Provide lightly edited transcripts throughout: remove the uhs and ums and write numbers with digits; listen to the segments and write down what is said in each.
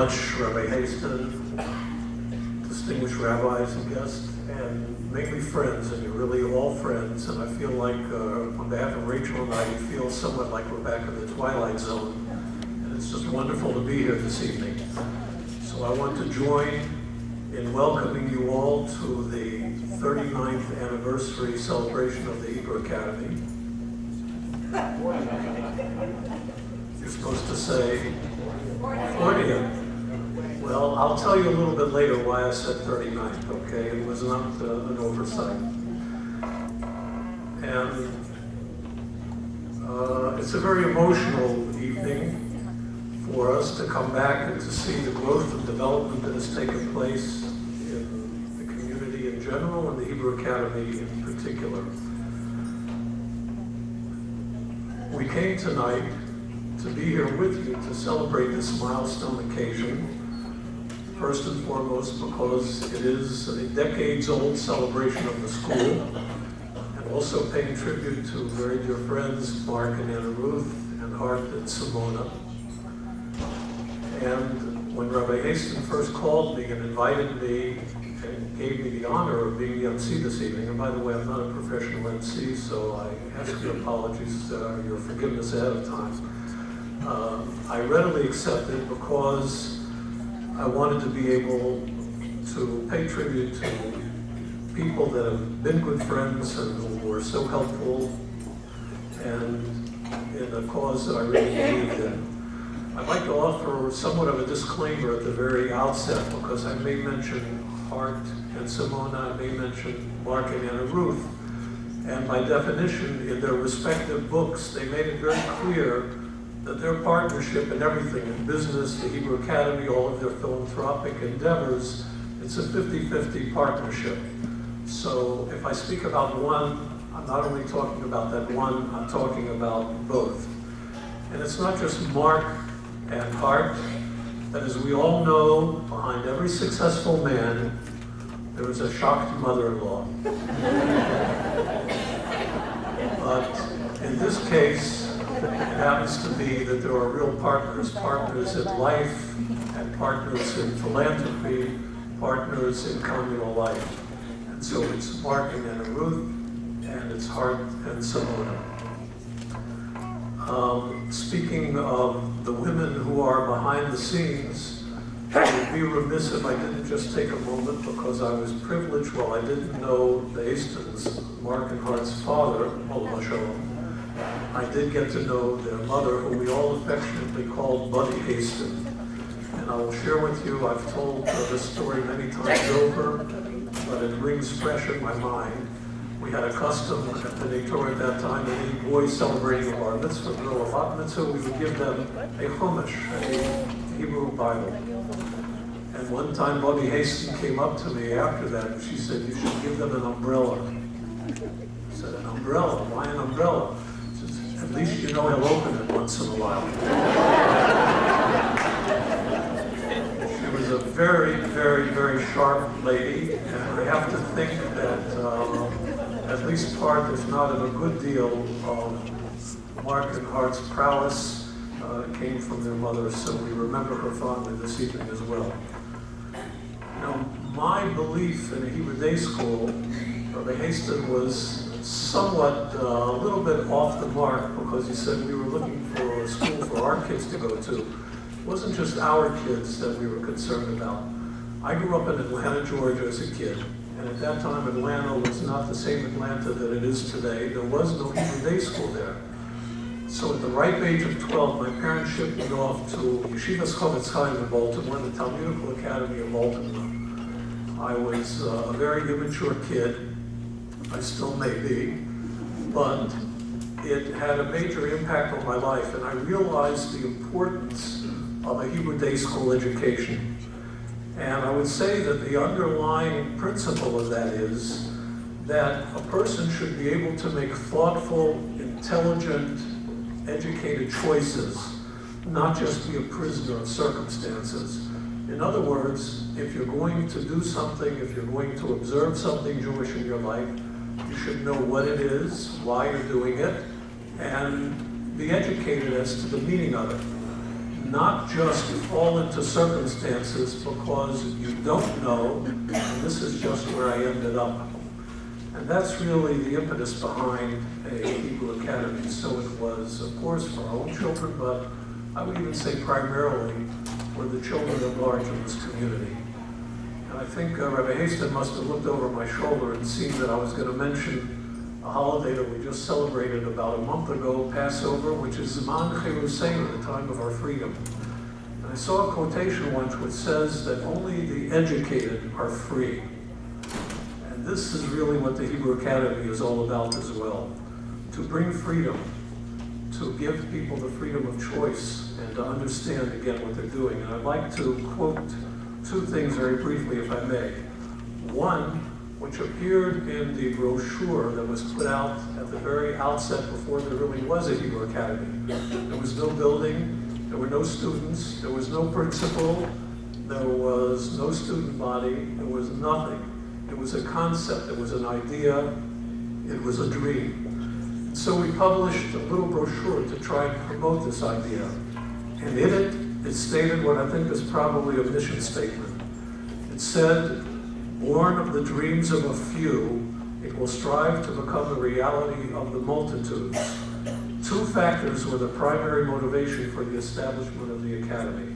much, Rabbi Haston, distinguished rabbis and guests, and make me friends, and you're really all friends, and I feel like, on behalf of Rachel and I, you feel somewhat like we're back in the Twilight Zone, and it's just wonderful to be here this evening. So I want to join in welcoming you all to the 39th anniversary celebration of the Hebrew Academy. You're supposed to say 40th. Well, I'll tell you a little bit later why I said 39th, okay? It was not an oversight. And it's a very emotional evening for us to come back and to see the growth and development that has taken place in the community in general and the Hebrew Academy in particular. We came tonight to be here with you to celebrate this milestone occasion, first and foremost because it is a decades-old celebration of the school, and also paying tribute to very dear friends Mark and Anna Ruth and Hart and Simona. And when Rabbi Haston first called me and invited me and gave me the honor of being the MC this evening, and by the way, I'm not a professional MC, so I ask your apologies, your forgiveness ahead of time. I readily accepted because I wanted to be able to pay tribute to people that have been good friends and who were so helpful and in a cause that I really believed in. I'd like to offer somewhat of a disclaimer at the very outset because I may mention Hart and Simona, I may mention Mark and Anna Ruth, and by definition, in their respective books, they made it very clear that their partnership in everything, in business, the Hebrew Academy, all of their philanthropic endeavors, it's a 50-50 partnership. So if I speak about one, I'm not only talking about that one, I'm talking about both. And it's not just Mark and Hart, that as we all know, behind every successful man, there is a shocked mother-in-law. But in this case, it happens to be that there are real partners, partners in life, and partners in philanthropy, partners in communal life. And so it's Mark and Anna Ruth, and it's Hart and Simona. Speaking of the women who are behind the scenes, I would be remiss if I didn't just take a moment because I was privileged, while I didn't know the Hastons, Mark and Hart's father, Olam Shalom, I did get to know their mother, who we all affectionately called Buddy Haston. And I will share with you, I've told this story many times over, but it rings fresh in my mind. We had a custom at the Torah at that time, that any boys celebrating a bar mitzvah, girl a bat mitzvah, we would give them a chumash, a Hebrew Bible. And one time Buddy Haston came up to me after that, and she said, you should give them an umbrella. I said, an umbrella? Why an umbrella? At least you know he'll open it once in a while. She was a very, very, very sharp lady, and I have to think that at least part, if not of a good deal, of Mark and Hart's prowess came from their mother, so we remember her fondly this evening as well. You know, my belief in a Hebrew day school, Rabbi Haston was somewhat a little bit off the mark because he said we were looking for a school for our kids to go to. It wasn't just our kids that we were concerned about. I grew up in Atlanta, Georgia as a kid, and at that time Atlanta was not the same Atlanta that it is today. There was no Hebrew day school there. So at the ripe age of 12, my parents shipped me off to Yeshivas Hhai in Baltimore, the Talmudical Academy of Baltimore. I was a very immature kid. I still may be, but it had a major impact on my life, and I realized the importance of a Hebrew day school education. And I would say that the underlying principle of that is that a person should be able to make thoughtful, intelligent, educated choices, not just be a prisoner of circumstances. In other words, if you're going to do something, if you're going to observe something Jewish in your life, you should know what it is, why you're doing it, and be educated as to the meaning of it. not just fall into circumstances because you don't know, and this is just where I ended up. And that's really the impetus behind a Hebrew Academy. So it was, of course, for our own children, but I would even say primarily for the children at large in this community. And I think Rabbi Haston must have looked over my shoulder and seen that I was going to mention a holiday that we just celebrated about a month ago, Passover, which is Zman Cheruseinu, the time of our freedom. And I saw a quotation once which says that only the educated are free. And this is really what the Hebrew Academy is all about as well. To bring freedom, to give people the freedom of choice, and to understand again what they're doing. And I'd like to quote two things very briefly, if I may. One, which appeared in the brochure that was put out at the very outset before there really was a Hebrew Academy. There was no building, there were no students, there was no principal, there was no student body, there was nothing. It was a concept, it was an idea, it was a dream. So we published a little brochure to try and promote this idea. And in it stated what I think is probably a mission statement. It said, born of the dreams of a few, it will strive to become the reality of the multitudes. Two factors were the primary motivation for the establishment of the Academy.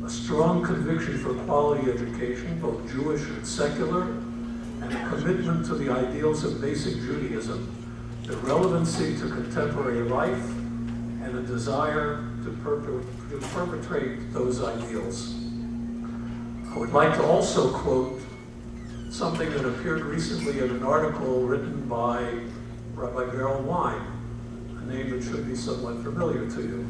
A strong conviction for quality education, both Jewish and secular, and a commitment to the ideals of basic Judaism, the relevancy to contemporary life, and a desire to perpetrate those ideals. I would like to also quote something that appeared recently in an article written by Rabbi Beryl Wine, a name that should be somewhat familiar to you.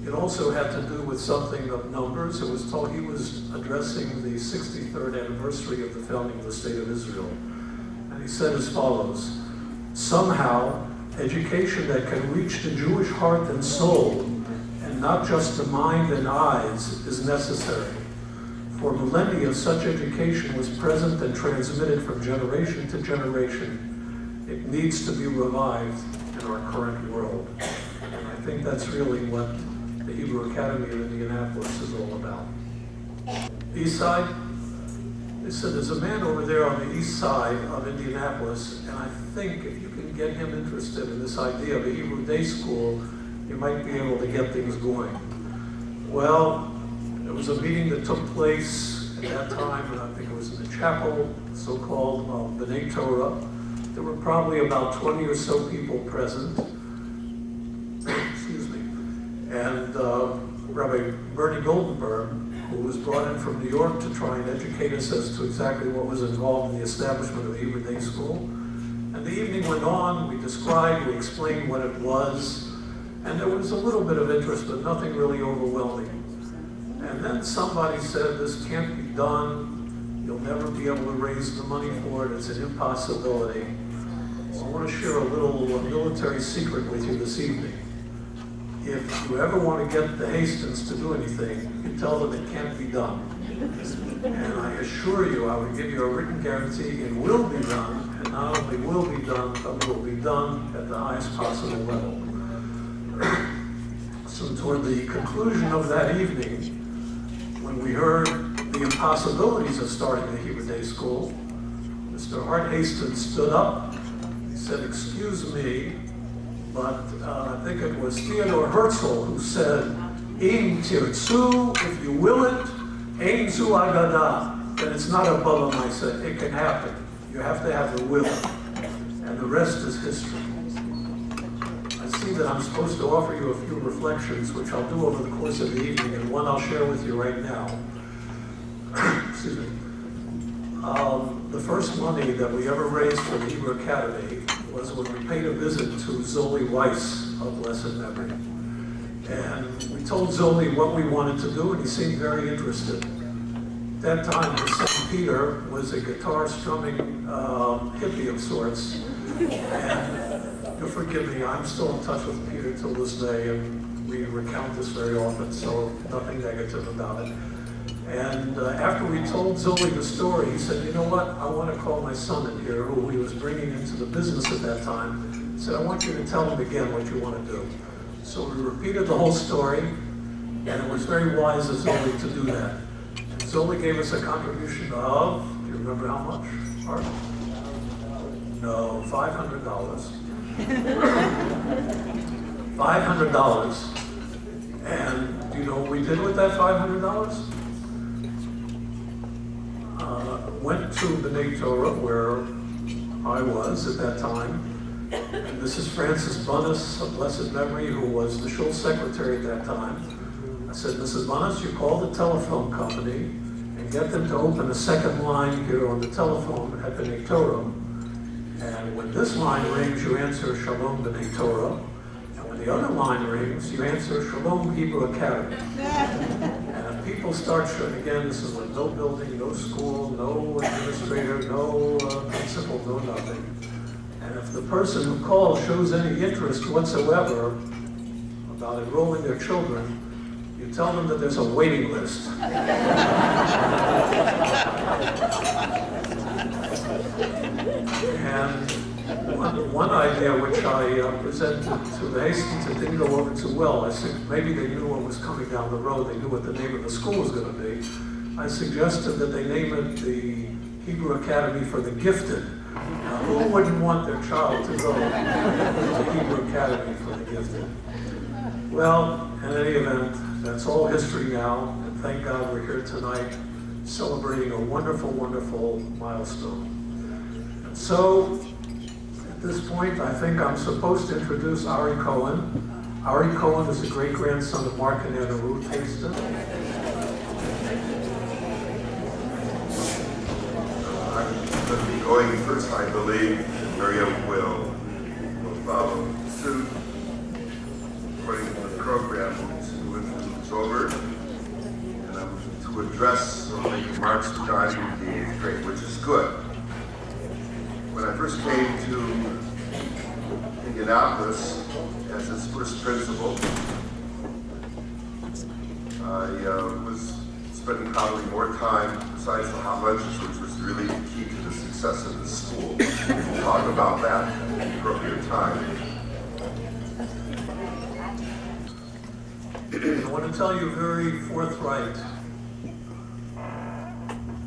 It also had to do with something of numbers. It was told he was addressing the 63rd anniversary of the founding of the State of Israel. And he said as follows, somehow, education that can reach the Jewish heart and soul, and not just the mind and eyes, is necessary. For millennia, such education was present and transmitted from generation to generation. It needs to be revived in our current world. And I think that's really what the Hebrew Academy of Indianapolis is all about. East side, they said there's a man over there on the east side of Indianapolis, and I think if you can get him interested in this idea of a Hebrew day school, you might be able to get things going. Well, there was a meeting that took place at that time, and I think it was in the chapel, so-called B'nai Torah. There were probably about 20 or so people present. Excuse me. And Rabbi Bernie Goldenberg, who was brought in from New York to try and educate us as to exactly what was involved in the establishment of the Hebrew Day School. And the evening went on, we described, we explained what it was, and there was a little bit of interest, but nothing really overwhelming. And then somebody said, this can't be done, you'll never be able to raise the money for it, it's an impossibility. So I want to share a little military secret with you this evening. If you ever want to get the Hastings to do anything, you tell them it can't be done. And I assure you, I would give you a written guarantee, it will be done, and not only will be done, but will be done at the highest possible level. So toward the conclusion of that evening, when we heard the impossibilities of starting the Hebrew Day School, Mr. Hart Hastings stood up. He said, excuse me, but I think it was Theodore Herzl who said, Im tirtzu, if you will it, ein zu agada, that it's not above them, I said, it can happen. You have to have the will, and the rest is history. I see that I'm supposed to offer you a few reflections, which I'll do over the course of the evening, and one I'll share with you right now. Excuse me. The first money that we ever raised for the Hebrew Academy was when we paid a visit to Zoli Weiss of blessed memory. And we told Zoli what we wanted to do, and he seemed very interested. At that time, the St. Peter was a guitar strumming hippie of sorts. And you'll forgive me, I'm still in touch with Peter till this day, and we recount this very often, so nothing negative about it. And after we told Zoli the story, he said, you know what, I want to call my son in here, who he was bringing into the business at that time. He said, I want you to tell him again what you want to do. So we repeated the whole story, And it was very wise of Zoli to do that. And Zoli gave us a contribution of, do you remember how much? Art? No, $500. $500. And do you know what we did with that $500? Went to B'nai Torah, where I was at that time. And this is Francis Bunnis, of blessed memory, who was the shul secretary at that time. I said, Mrs. Bunnis, you call the telephone company and get them to open a second line here on the telephone at B'nai Torah. And when this line rings, you answer Shalom B'nai Torah. And when the other line rings, you answer Shalom Hebrew Academy. And people start shutting. Again, this is with no building, no school, no administrator, no principal, no nothing. And if the person who calls shows any interest whatsoever about enrolling their children, you tell them that there's a waiting list. And one idea which I presented to the Hastings, it didn't go over too well. I said maybe they knew what was coming down the road. They knew what the name of the school was going to be. I suggested that they name it the Hebrew Academy for the Gifted. Now, who wouldn't want their child to go to the Hebrew Academy for the Gifted? Well, in any event, that's all history now, and thank God we're here tonight celebrating a wonderful, wonderful milestone. And so, at this point, I think I'm supposed to introduce Ari Cohen. Ari Cohen is a great-grandson of Mark and Anna Ruth Haston. I'm going to be going first, I believe, and Miriam will follow suit according to the program is over. And I'm to address some of the remarks regarding the 8th grade, which is good. When I first came to Indianapolis as its first principal, I was spending probably more time, besides the hot lunches, which was really the key to the success of the school. We'll talk about that at the appropriate time. I want to tell you very forthright.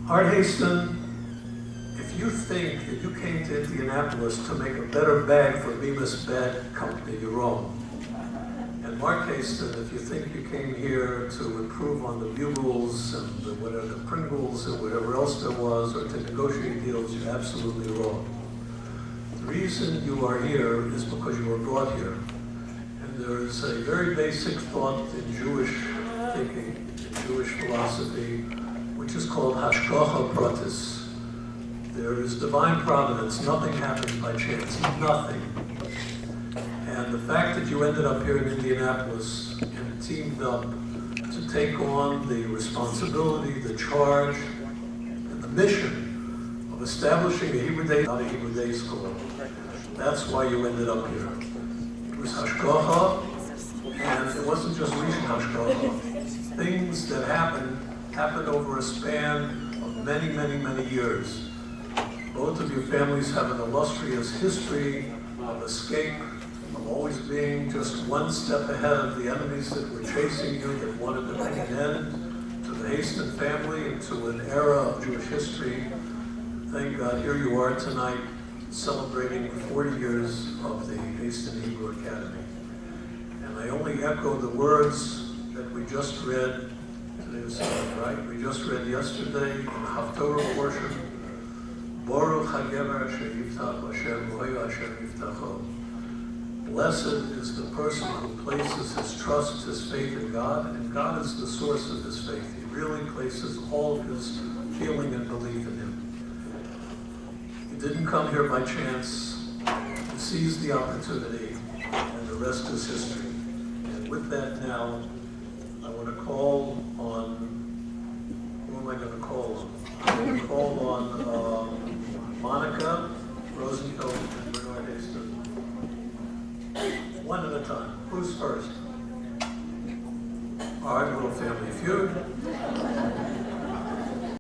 Art Haston, if you think that you came to Indianapolis to make a better bag for Bemis Bad Company, you're wrong. And Mark Haston, if you think you came here to improve on the Bugles and the Pringles and whatever else there was, or to negotiate deals, you're absolutely wrong. The reason you are here is because you were brought here. There is a very basic thought in Jewish thinking, in Jewish philosophy, which is called Hashgacha Pratis. There is divine providence. Nothing happens by chance. Nothing. And the fact that you ended up here in Indianapolis and teamed up to take on the responsibility, the charge, and the mission of establishing a Hebrew Day, not a Hebrew Day school, that's why you ended up here. It was Hashgacha, and it wasn't just recent Hashgacha. Things that happened over a span of many, many, many years. Both of your families have an illustrious history of escape, of always being just one step ahead of the enemies that were chasing you, that wanted to bring an end to the Haston family and to an era of Jewish history. Thank God, here you are tonight, celebrating 40 years of the Haston Hebrew Academy. And I only echo the words that we just read. Today was Sunday, right? We just read yesterday in the Haftorah portion. Baruch HaGever Asher Yiftach Hashem Lo'ya Asher Yiftacho. Blessed is the person who places his trust, his faith in God, and God is the source of his faith. He really places all of his feeling and belief in him. He didn't come here by chance. He seized the opportunity, and the rest is history. And with that now, I want to call on, who am I going to call on? I'm going to call on Monica Rosenfeld and Bernard Haston. One at a time. Who's first? All right, little family feud.